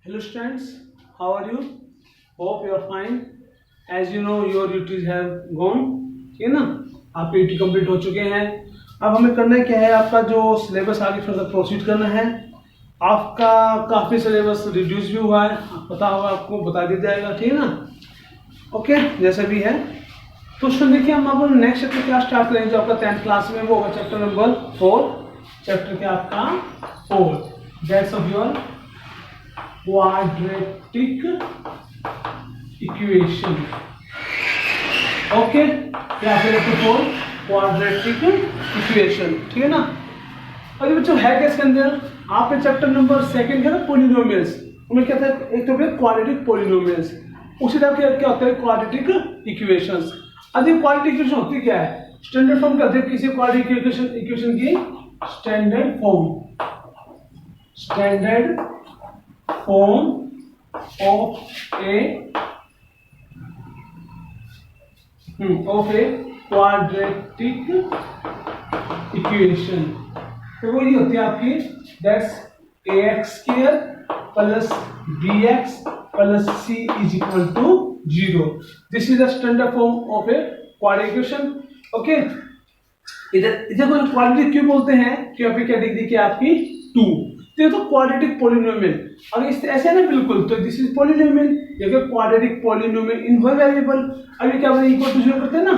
Hello students, how are you? Hope you are fine. As you know, your duties have gone. ठीक है ना, आपके duty complete हो चुके हैं. अब हमें करना है क्या है, आपका जो सिलेबस आगे फर्दर प्रोसीड करना है. आपका काफ़ी सिलेबस रिड्यूस भी हुआ है, पता होगा आपको, बता दिया जाएगा. ठीक है ना, ओके, जैसा भी है. तो उसमें देखिए, हम अब नेक्स्ट चैप्टर क्या स्टार्ट करेंगे जो आपका 10th क्लास में, वो होगा चैप्टर नंबर 4. चैप्टर क्या आपका 4, that's of your quadratic equation. Okay, क्या क्वाड्रेटिक इक्वेशन. ठीक है ना. अरे बच्चों, है क्या इसके अंदर, आपने चैप्टर नंबर 2 क्या था, पॉलिनोमियल्स. उनमें क्या था, एक तो क्वाड्रेटिक पॉलिनोमियल्स, उसी तरह क्या होता है क्वाड्रेटिक इक्वेशंस. अब क्वाड्रेटिक इक्वेशन होती क्या है, स्टैंडर्ड फॉर्म कहते हैं किसी क्वाड्रेटिक इक्वेशन की. Standard form of a quadratic equation. तो वो ये होती है आपकी, that's ax² plus bx plus c is equal to 0. This is the standard form of a quadratic equation. Okay, इधर को क्वाड्रेटिक क्यों बोलते हैं, क्योंकि क्या डिग्री की आपकी 2. तो क्वाड्रेटिक पॉलिनोमियल, अगर इस ऐसे है ना बिल्कुल, तो दिस इज पॉलिनोमियल. ये quadratic polynomial in one variable. अभी क्या बोलते हैं, इक्वल टू 0 करते हैं ना,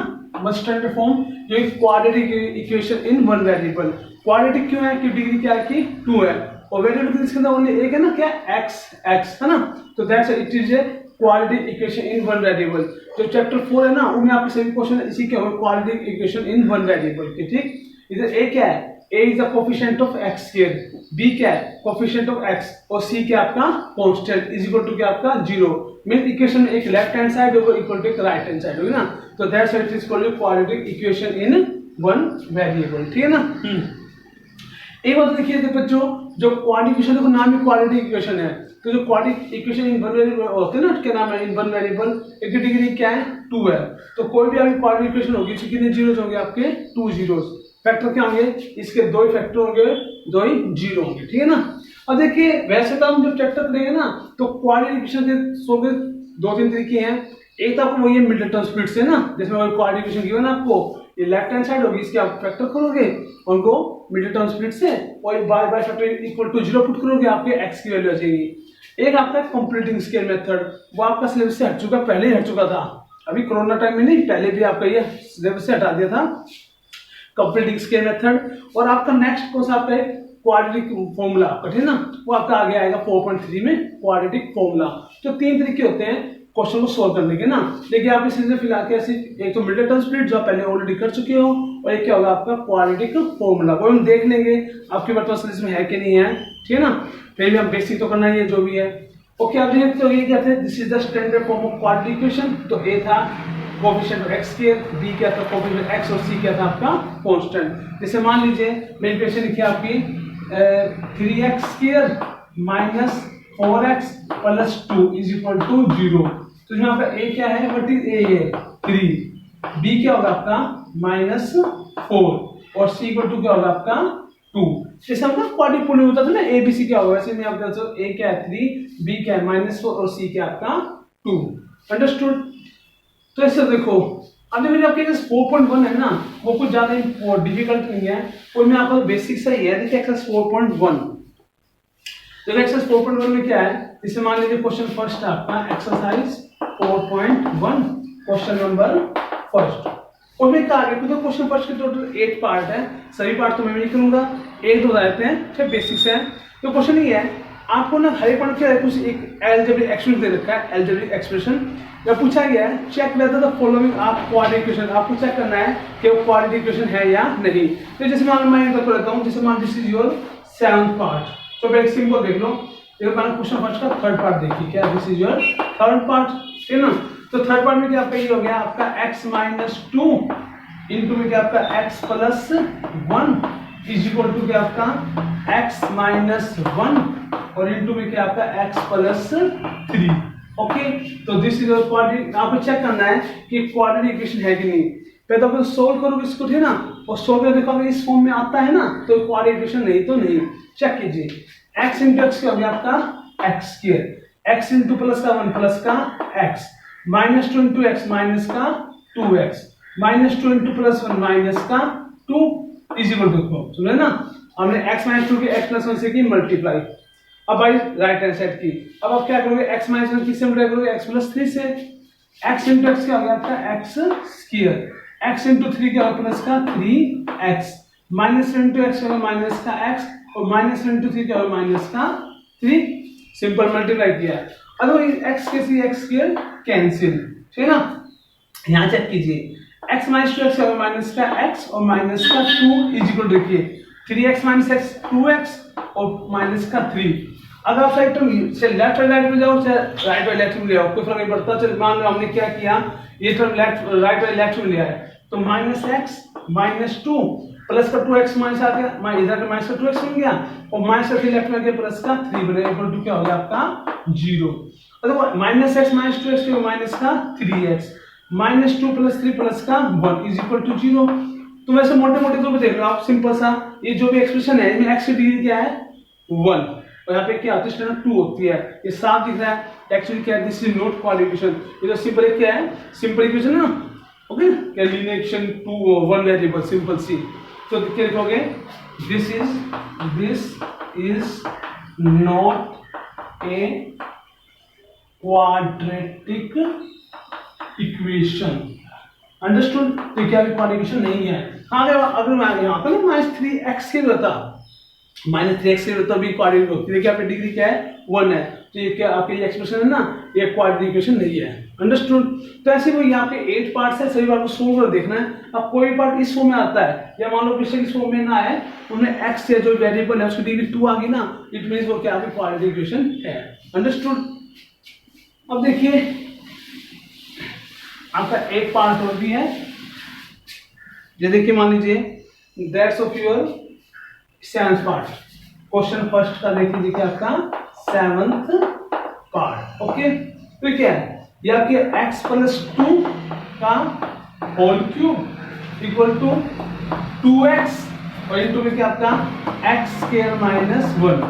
बस स्टैंडर्ड फॉर्म ये quadratic equation in one variable. Quadratic क्यों है, कि डिग्री क्या है, 2 है, और वेरिएबल इसके अंदर ओनली एक है ना, क्या, x है ना. तो that's it is a quadratic equation in one variable. जो चैप्टर 4 है ना, उनमें आपके सभी क्वेश्चन इसी के होंगे, quadratic equation in one variable के. ठीक, इधर a क्या है, a is the coefficient of x², b क्या है, कोफिशिएंट ऑफ x, और c क्या आपका कांस्टेंट इज इक्वल टू क्या आपका 0. मीन इक्वेशन में एक लेफ्ट हैंड साइड होगा इक्वल टू एक राइट हैंड साइड होगी ना. तो that's it is called quadratic equation in one variable. ठीक है ना. एक बात देखिए बच्चों, जो क्वाड्रेटिक इक्वेशन, देखो नाम ही क्वाड्रेटिक इक्वेशन है, तो जो quadratic equation in one variable होते हैं ना, क्या नाम है, इन वन वेरिएबल, एक डिग्री क्या है, 2 है. तो कोई भी आपकी क्वाड्रेटिक इक्वेशन होगी, कितने जीरोस होंगे आपके, 2 जीरोस. फैक्टर क्या होंगे, इसके 2 ही फैक्टर होंगे, 2 ही जीरो होंगे. ठीक है ना. अब देखिए, वैसे तो हम जब चैप्टर करेंगे ना, तो क्वाड्रेटिक इक्वेशन के सोल्व के 2-3 तरीके हैं. एक तो आपको वही है मिडलटन स्प्लिट से ना, जिसमें क्वाड्रेटिक इक्वेशन गिवन आपको, ये लेफ्ट हैंड साइड होगी, इसके आप फैक्टर करोगे उनको मिडलटन स्प्लिट से, और by factor equal to 0 put करोगे, आपके x की वैल्यू आ जाएगी. एक आपका कंप्लीटिंग स्केल मेथड, वो आपका सिलेबस से हट चुका, पहले ही हट चुका था, अभी कोरोना टाइम में नहीं, पहले भी आपका ये सिलेबस से हटा दिया था, कंप्लीटिंग स्केल मेथड. और आपका नेक्स्ट कोर्स आपका क्वाड्रेटिक फॉर्मूला, ठीक है ना, वो आपका आगे आएगा 4.3 में, क्वाड्रेटिक फॉर्मूला. तो 3 तरीके होते हैं क्वेश्चन को सोल्व करने के ना. देखिए आप इसे फिलहाल कैसे, एक तो मिडलटन स्प्लिट जो आप पहले ऑलरेडी कर चुके हो, और एक क्या होगा आपका क्वाड्रेटिक फॉर्मूला, वो हम देख लेंगे आपके वर्तमान सिलेबस में है कि नहीं है. ठीक है ना, फिर भी हम बेसिक तो करना ही है जो भी है. ओके, आप देखिए, तो ये क्या थे, this is the standard form of quadratic equation. तो ए था कोफिशिएंट ऑफ x², b क्या था कोफिशिएंट x, और c क्या था आपका कांस्टेंट. जैसे मान लीजिए मेरी इक्वेशन लिखी आपकी 3x² minus 4x plus 2 is equal to 0. तो इसमें आपका a क्या है, व्हाट इज a है 3, b क्या होगा आपका -4, और c इक्वल टू क्या होगा आपका 2. जैसे हम ना क्वाड्रेटिक पॉलिनोमियल होता था ना, a b c क्या होगा, वैसे में आपका a क्या है 3, b क्या है -4, और c क्या आपका 2. अंडरस्टूड. तो ऐसे देखो, अब देखो आपके 4.1 है ना, वो कुछ ज्यादा डिफिकल्ट नहीं है, उसमें आपका बेसिक सा ही है. देखिए एक्सरसाइज 4.1, तो एक्सरसाइज 4.1 में क्या है, इसे मान लीजिए क्वेश्चन फर्स्ट आपका एक्सरसाइज 4.1, क्वेश्चन नंबर फर्स्ट. उसमें क्या है, तो क्वेश्चन फर्स्ट के टोटल 8 पार्ट है, सभी पार्ट तो मैं नहीं करूंगा, 1-2 रहते हैं, फिर बेसिक्स है. तो क्वेश्चन ये है, आपको ना हर एक पार्ट क्या है, कुछ एक अलजेब्रिक एक्सप्रेशन दे रखा है, अलजेब्रिक एक्सप्रेशन या पूछा गया है, चेक वेदर द फॉलोइंग आप क्वाड्रेटिक इक्वेशन, आपको चेक करना है कि वो क्वाड्रेटिक इक्वेशन है या नहीं. तो जैसे मैं कर लेता हूं, जैसे मान this is your 7th part. तो वेरी सिंपल देख लो, देखो मैंने क्वेश्चन फर्स्ट का 3rd पार्ट देखी, क्या this is your 3rd part. ठीक है ना. तो 3rd पार्ट में क्या आपका ये हो गया आपका x - 2 इनटू में क्या आपका x + 1 इज इक्वल टू क्या आपका x - 1, और इनटू में क्या आपका x + 3. ओके, तो दिस इज योर क्वाड्रेटिक. आपको चेक करना है कि क्वाड्रेटिक इक्वेशन है कि नहीं. पहले तो आप सोल्व करोगे इसको, ठीक है ना, और सोल्व करके देखोगे इस फॉर्म में आता है ना, तो क्वाड्रेटिक इक्वेशन, नहीं तो नहीं. चेक कीजिए, x × x क्या हो गया आपका x square, x into plus का 1 प्लस का x, minus 2 into x minus का 2x, minus 2 into plus 1 minus का 2 इज इक्वल टू 4। सुने ना, हमने x माइनस 2 के x प्लस 1 से की मल्टीप्लाई। अब भाई राइट हैंड साइड की, अब आप क्या करोगे, x माइनस 1 किससे मल्टीप्लाई करोगे, x प्लस 3 से। x इंटू एक्स क्या हो गया आपका x स्क्वायर, x इंटू 3 क्या होगा प्लस का 3x, माइनस इंटू एक्स होगा माइनस का x, और माइनस इंटू 3 क्या होगा माइनस का 3। सिंपल मल्टीप्लाई किया। अब x के सी x स्क्वायर कैंसिल, ठीक है ना। यहाँ चेक कीजिए x माइनस 2x होगा माइनस का x और माइनस का 2 इज इक्वल, देखिए 3x माइनस x 2x और माइनस का 3। अगर आप साइड टर्म से लेफ्ट और राइट में जाओ चाहे राइट और लेफ्ट में ले आओ, कोई फर्क नहीं पड़ता। चलो मान लो हमने क्या किया, ये टर्म लेफ्ट राइट और लेफ्ट में लिया है, तो माइनस x माइनस 2 प्लस का 2x माइनस आ गया, इधर का माइनस का 2x बन गया और माइनस का 3 लेफ्ट में गया प्लस का 3 बनेगा, इक्वल टू क्या हो गया आपका 0। और माइनस x माइनस 2x के माइनस का 3x, माइनस 2 प्लस 3 प्लस का 1 इज इक्वल टू 0। तो वैसे मोटे मोटे तौर पे देख लो आप, सिंपल सा ये जो भी एक्सप्रेशन है इसमें x की डिग्री क्या है 1 और यहाँ पे क्या होती है स्टैंडर्ड 2 होती है, ये साफ दिख रहा है। एक्चुअली क्या है, this is not quadratic equation, ये तो सिंपल क्या है, सिंपल इक्वेशन है ना, ओके। क्या लीनियर इक्वेशन 2 1 वेरिएबल सिंपल सी। तो क्या लिखोगे, this is not a quadratic equation, understood. तो क्या क्वाड्रेटिक इक्वेशन नहीं है। हाँ अगर मैं यहाँ पर माइनस 3x के रहता, माइनस 3x के रहता भी क्वाड्रेटिक होती है, क्या आपकी डिग्री क्या है 1 है, तो ये क्या आपकी एक्सप्रेशन है ना, ये क्वाड्रेटिक इक्वेशन नहीं है, अंडरस्टूड। तो ऐसे वो यहाँ पे 8 पार्ट्स है, सभी बार को सोल्व कर देखना है। अब कोई पार्ट इस फॉर्म में आता है या मान लो पिछले इस फॉर्म में ना आए, उन्हें x से जो वेरिएबल है उसकी डिग्री 2 आ गई ना, इट मींस वो क्या आपकी क्वाड्रेटिक इक्वेशन है, अंडरस्टूड। अब देखिए आपका एक पार्ट और भी है, ये देखिए मान लीजिए that's of your 7th part, question first का देख लीजिए आपका 7th पार्ट, ओके। तो क्या है, ये आपके x प्लस 2 का whole cube equal to 2x और इनटू में क्या आपका x स्क्वायर माइनस 1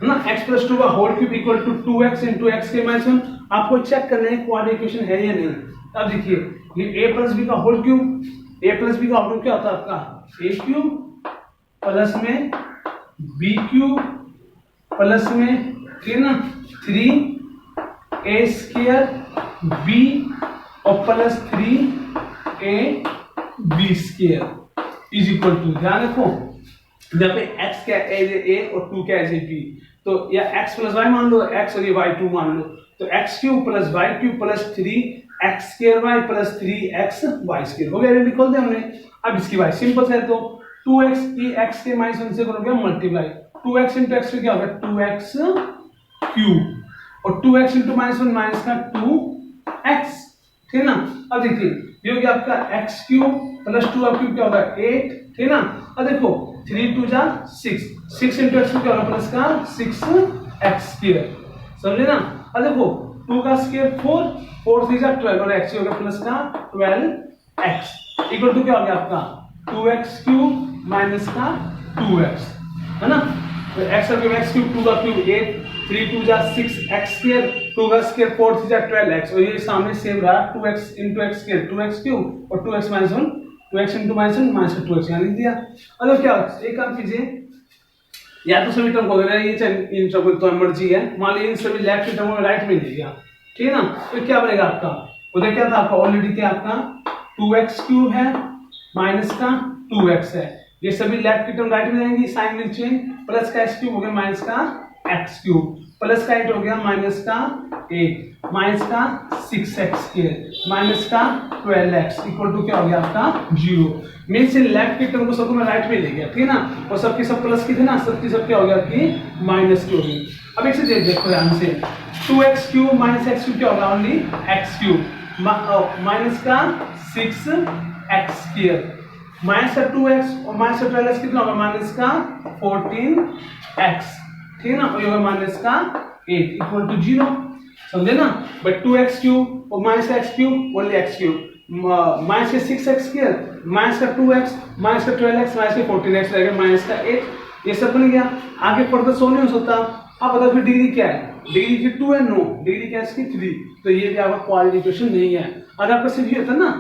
है ना, x प्लस 2 का whole cube equal to 2x into x square minus 1। आपको चेक करना है क्वाड्रेटिक इक्वेशन है या नहीं। अब देखिए ये a प्लस बी का whole cube, a plus b का होल क्यूब क्या होता है आपका a क्यूब प्लस में b क्यूब प्लस में, ठीक है ना, 3a स्क्वायर b और plus 3ab square is equal to, ध्यान रखो यहाँ पे x क्या है a और 2 क्या है b, तो या x प्लस y मान लो, x और ये y2 मान लो, तो x cube plus y cube plus 3x square y plus 3x y square हो गया, निकल दिया हमने। अब इसकी y सिंपल है, तो 2x की x के माइनस 1 से करोगे मल्टीप्लाई, 2x इंटू एक्स क्या होगा 2x क्यूब और 2x इंटू माइनस 1 माइनस का 2x, ठीक है ना। अब देखिए ये हो गया आपका x क्यूब प्लस 2 क्यूब क्या होगा 8, ठीक है ना। अब देखो 3 2 जा 6, 6 इंटू एक्स क्या होगा प्लस का 6x स्क्वायर, समझे ना। अब देखो 2 का स्क्वायर 4, 4 3 जा 12 और x हो गया प्लस का 12x इक्वल टू क्या हो गया आपका 2x क्यूब माइनस का 2x, है ना। तो x का क्यूब x क्यूब 2 का क्यूब 8, 3 2 जा 6x स्क्वायर, 2 का स्क्वायर 4 3 जा 12x और ये सामने सेम रहा 2x into x square 2x cube और 2x minus 1, 2x into minus 1 minus 2x यहाँ लिख दिया। अब क्या एक काम कीजिए, या तो सभी टर्म को अगर ये इन टर्म तो मर्जी है, मान लीजिए इन सभी लेफ्ट टर्म में राइट में ले लिया, ठीक है ना। तो क्या बनेगा आपका, उधर क्या था आपका ऑलरेडी क्या आपका 2x क्यूब है माइनस का 2x है, ये सभी लेफ्ट की टर्म राइट में जाएंगी, साइन विल चेंज, प्लस का x क्यूब हो गया माइनस का x क्यूब, प्लस का 8 हो गया माइनस का 8 माइनस का 6x स्क्वायर माइनस का 12x इक्वल टू क्या हो गया आपका 0। मींस इन लेफ्ट की टर्म को सबको मैं राइट में ले गया, ठीक है ना, और सबकी सब प्लस की थी ना, सबकी सब क्या हो गया कि माइनस की होगी। अब एक से देखो ध्यान से 2x cube minus x cube क्या होगा ओनली x क्यूब माइनस का 6x स्क्वायर माइनस का 2x और माइनस का 12x कितना होगा माइनस का 14x, ठीक है ना, और ये होगा माइनस का 8 इक्वल टू 0, समझे ना। बट 2x क्यूब और माइनस का x cube only x cube minus का 6x स्क्वायर माइनस का 2x माइनस का 12x माइनस का 14x रहेगा माइनस का 8, ये सब बन गया। आगे फर्दर सो नहीं हो सकता, अब बताओ फिर डिग्री क्या है, डिग्री की 2 है, नो डिग्री क्या है इसकी 3, तो ये भी आपका क्वाड्रेटिक इक्वेशन नहीं है। अगर आपका सिर्फ ये होता ना,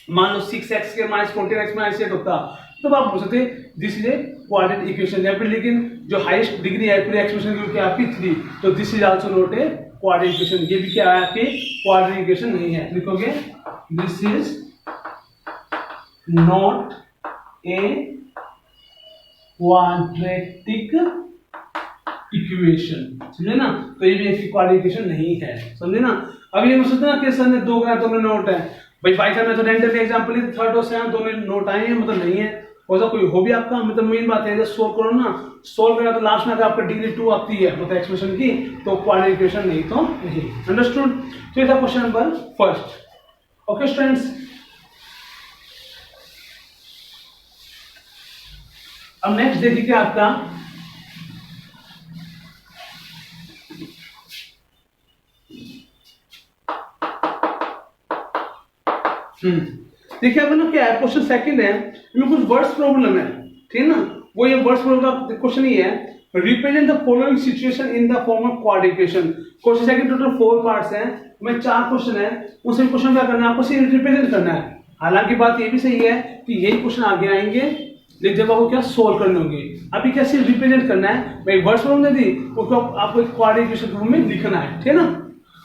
मान लो 6x² - 14x - 8 होता, तब आप बोल सकते this is a quadratic equation, या फिर लेकिन जो हाईएस्ट डिग्री है पूरे एक्सप्रेशन की क्या आपकी 3, तो this is also not a quadratic equation, ये भी क्या है आपकी क्वाड्रेटिक इक्वेशन नहीं है। लिखोगे this is not a quadratic equation, समझे ना, तो ये भी एक क्वाड्रेटिक इक्वेशन नहीं है, समझे ना। अब ये सोचते ना कि सर ने 2 ग्राम दोनों नोट है, भाई भाई साहब मैं तो रैंडमली एग्जांपल ही 3rd और 7th दोनों नोट आए हैं, मतलब नहीं है, हो सकता कोई हो भी आपका, मतलब मेन बात है जब सोल्व करो ना, सोल्व करेगा तो लास्ट में अगर आपका डिग्री 2 आती है मतलब एक्सप्रेशन की, तो क्वाड्रेटिक इक्वेशन नहीं तो नहीं। अंडरस्टूड। तो ये था क्वेश्चन नंबर 1। ओके स्टूडेंट्स, अब नेक्स्ट देखिए आपका देखिए अब ना क्या है, क्वेश्चन सेकंड है, इसमें कुछ वर्ड्स प्रॉब्लम है, ठीक है ना, वो ये वर्ड्स प्रॉब्लम का क्वेश्चन ही है, represent the following situation in the form of quadratic equation. Question second total 4 parts हैं, में 4 क्वेश्चन है, उन क्वेश्चन क्या करना है आपको, सिर्फ रिप्रेजेंट करना है। हालांकि बात ये भी सही है कि यही क्वेश्चन आगे आएंगे, लेकिन जब आपको क्या सोल्व करने होंगे, अभी क्या सिर्फ रिप्रेजेंट करना है, भाई वर्ड्स प्रॉब्लम दे दी उसको आपको क्वाड्रेटिक इक्वेशन फॉर्म में लिखना है, ठीक है ना।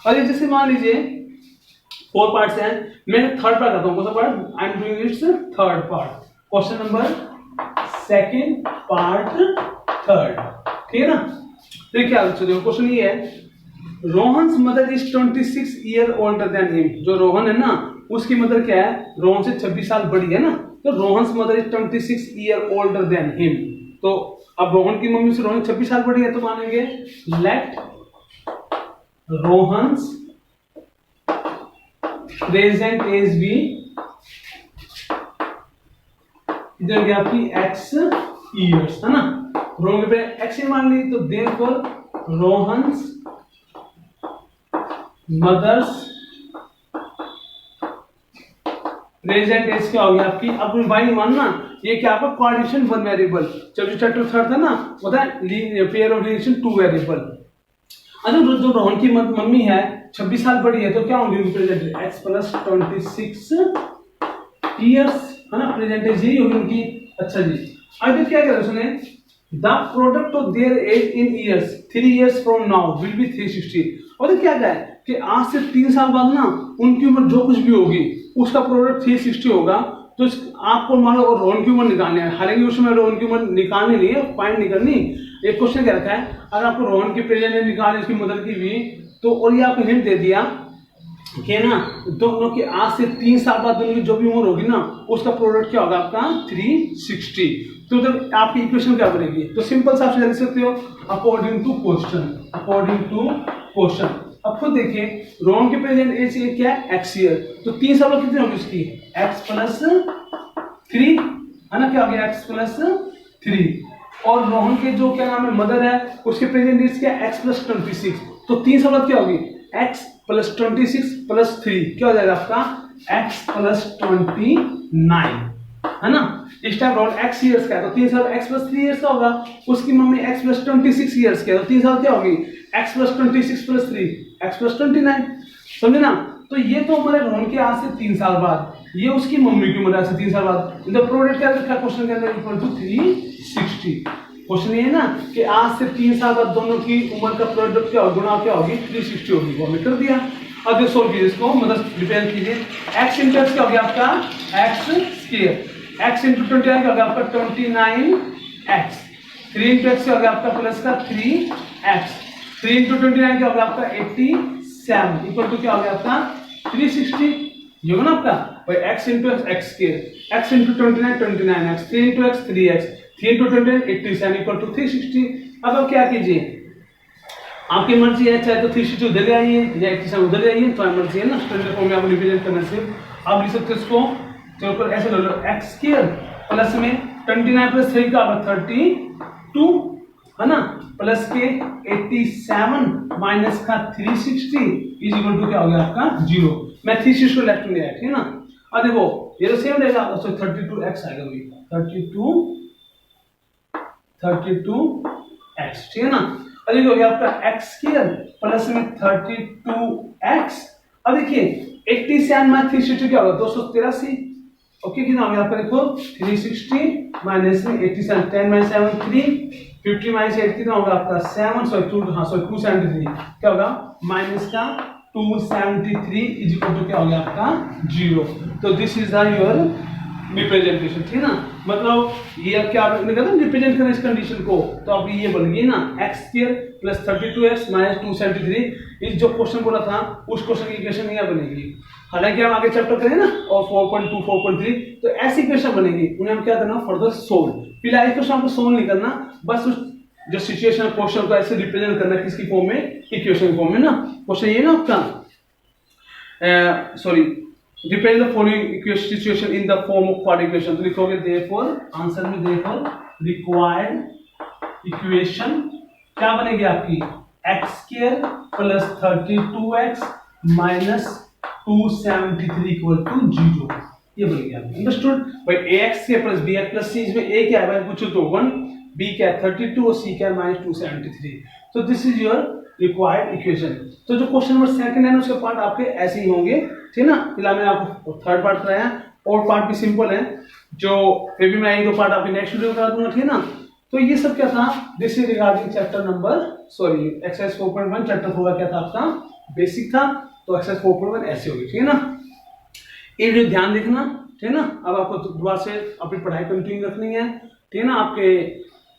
और ये जैसे मान लीजिए 4 पार्ट्स हैं, मैं 3rd पार्ट करता हूं, कौन सा part, I am doing it's 3rd part, question number 2nd part 3rd, ठीक है ना। देखिए क्या चलिए क्वेश्चन ये है, Rohan's mother is 26 year older than him. जो रोहन है ना उसकी मदर क्या है, रोहन से 26 साल बड़ी है ना, तो Rohan's mother is 26 year older than him. तो अब रोहन की मम्मी से रोहन 26 साल बड़ी है, तो मानेंगे लेट रोहन्स प्रेजेंट एज भी इधर गया आपकी x ईयर्स, है ना, रोहन के पे x मान ली, तो therefore Rohan's mother's present age क्या हो गया आपकी, अब वाई मानना, ये क्या आपका कोऑर्डिनेशन 1 वेरिएबल, जब जो चैप्टर 3rd था ना वो था पेयर ऑफ रिलेशन 2 वेरिएबल। अगर जो रोहन की मम्मी है 26 साल बड़ी है, तो क्या होंगे प्रेजेंट x + 26 ईयर्स, है ना, प्रेजेंट एज यही होगी उनकी। अच्छा जी, अब क्या कह रहे हैं उसने, the product of their age in years 3 years from now will be 360। और तो क्या कहा है कि आज से 3 साल बाद ना उनकी उम्र जो कुछ भी होगी उसका प्रोडक्ट 360 होगा। तो आपको मान लो रोहन की उम्र निकालनी है, हालांकि उसमें रोहन की उम्र निकालनी नहीं है, फाइंड नहीं करनी। एक क्वेश्चन क्या रखा है, अगर आपको रोहन की प्रेजेंट एज निकालनी, उसकी मदर की भी, तो और ये आपको हिंट दे दिया कि ना दोनों की आज से 3 साल बाद दोनों की जो भी उम्र होगी ना उसका प्रोडक्ट क्या होगा आपका 360। तो जब आपकी इक्वेशन क्या बनेगी, तो सिंपल सा आप लिख सकते हो according to question, according to question. अब खुद देखिए रोहन के प्रेजेंट एज ये क्या है x ईयर, तो 3 साल कितनी होगी उसकी x + 3, है ना, क्या हो गया x + 3। और रोहन के जो क्या नाम है मदर है उसके प्रेजेंट एज क्या है x + 26, तो 3 साल बाद क्या होगी x + 26 + 3 क्या हो जाएगा आपका x + 29, है ना। इस टाइम रोहन x ईयर्स का है, तो 3 साल x + 3 ईयर्स का होगा, उसकी मम्मी x + 26 ईयर्स की है, तो 3 साल क्या होगी x + 26 + 3 x + 29, समझे ना। तो ये तो हमारे रोहन के आज से 3 साल बाद, ये उसकी मम्मी की उम्र से 3 साल बाद, इन द प्रोडक्ट क्या रखा क्वेश्चन के अंदर इक्वल टू 360। क्वेश्चन ये है ना कि आज से 3 साल बाद दोनों की उम्र का प्रोडक्ट क्या गुणा क्या होगी 360 होगी, वो हमने कर दिया। अब ये सोल्व कीजिए इसको, मतलब रिप्रेजेंट कीजिए x × x क्या हो गया आपका x², x × 29 क्या हो गया आपका 29x, 3 × x क्या हो गया आपका प्लस का 3x, 3 × 29 क्या हो गया आपका 87 इक्वल टू क्या हो गया आपका 360, ये होगा ना आपका भाई x × x × 29 29x, 3 × x 3x, 3 × 29 87 equal to 360। अब आप क्या कीजिए, आपकी मर्जी है, चाहे तो 360 उधर ले आइए या 87 उधर ले आइए, तो मर्जी है ना, स्टैंडर्ड फॉर्म में आप रिप्रेजेंट करना सिर्फ आप लिख सकते हो इसको, चलो ऐसे ले लो x² प्लस में 29 + 3 का होगा 32, है ना, प्लस के 87 माइनस का 360 इज इक्वल टू क्या हो गया आपका 0। मैं 360 को लेफ्ट में आया, ठीक है ना। अब देखो ये तो सेम रहेगा, तो 32x आएगा भाई, 32x, ठीक है ना। और ये हो गया आपका एक्स स्क्वायर प्लस में 32x। अब देखिए 87 माइनस 360 क्या होगा 283। ओके कितना हो गया आपका देखो 360 माइनस में 87 10 माइनस 7 3 50 माइनस 8 कितना होगा आपका 7 सॉरी 273 क्या होगा माइनस का 273 इज इक्वल टू क्या हो गया आपका 0। तो this is the your representation, ठीक है ना। मतलब ये क्या आपने कहा था रिप्रेजेंट करना इस कंडीशन को, तो अब ये बन गई ना x square plus 32x minus 273। इस जो क्वेश्चन बोला था उस क्वेश्चन की इक्वेशन यह बनेगी। हालांकि हम आगे चैप्टर करें ना और 4.2 4.3 तो ऐसी इक्वेशन बनेगी, उन्हें हम क्या करना फर्दर सोल्व। फिलहाल इक्वेशन आपको सोल्व नहीं करना, बस उस जो सिचुएशन क्वेश्चन को ऐसे रिप्रेजेंट करना किसकी फॉर्म में इक्वेशन फॉर्म में ना। क्वेश्चन ये ना आपका sorry represent the following situation in the form of quadratic equation। तो लिखोगे therefore आंसर में therefore required इक्वेशन क्या बनेगी आपकी x square plus 32x minus 273 equal to 0। ये बनेगी आपकी। अंडरस्टूड भाई ax square plus bx plus c इसमें a क्या है भाई पूछो तो 1, b क्या है 32 और c क्या है माइनस 273। तो this is your required equation. तो जो क्वेश्चन नंबर सेकंड है ना उसके पार्ट आपके ऐसे ही होंगे, ठीक है ना। फिलहाल मैंने आपको थर्ड पार्ट कराया और पार्ट भी सिंपल है, जो फिर भी मैं एक दो पार्ट आपके नेक्स्ट वीडियो में करा दूंगा, ठीक है ना। तो ये सब क्या था this is regarding chapter number sorry exercise 4.1 chapter होगा क्या था आपका बेसिक था, तो एक्सरसाइज 4.1 ऐसे होगी, ठीक है ना। ये वीडियो ध्यान देखना, ठीक है ना। अब आपको दोबारा से अपनी पढ़ाई कंटिन्यू रखनी है, ठीक है ना। आपके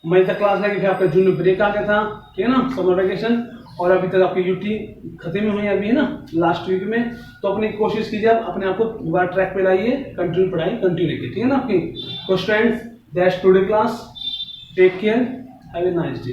मई तक क्लास लगी, फिर आपका जून में ब्रेक आ गया था, ठीक है ना, समर वैकेशन, और अभी तक आपकी यूटी खत्म में हुई अभी है ना लास्ट वीक में। तो अपनी कोशिश कीजिए आप अपने आप को दोबारा ट्रैक पे लाइए, कंटिन्यू पढ़ाई कंटिन्यू रखिए, ठीक है ना आपकी। तो students that's today class, take care, have a nice day.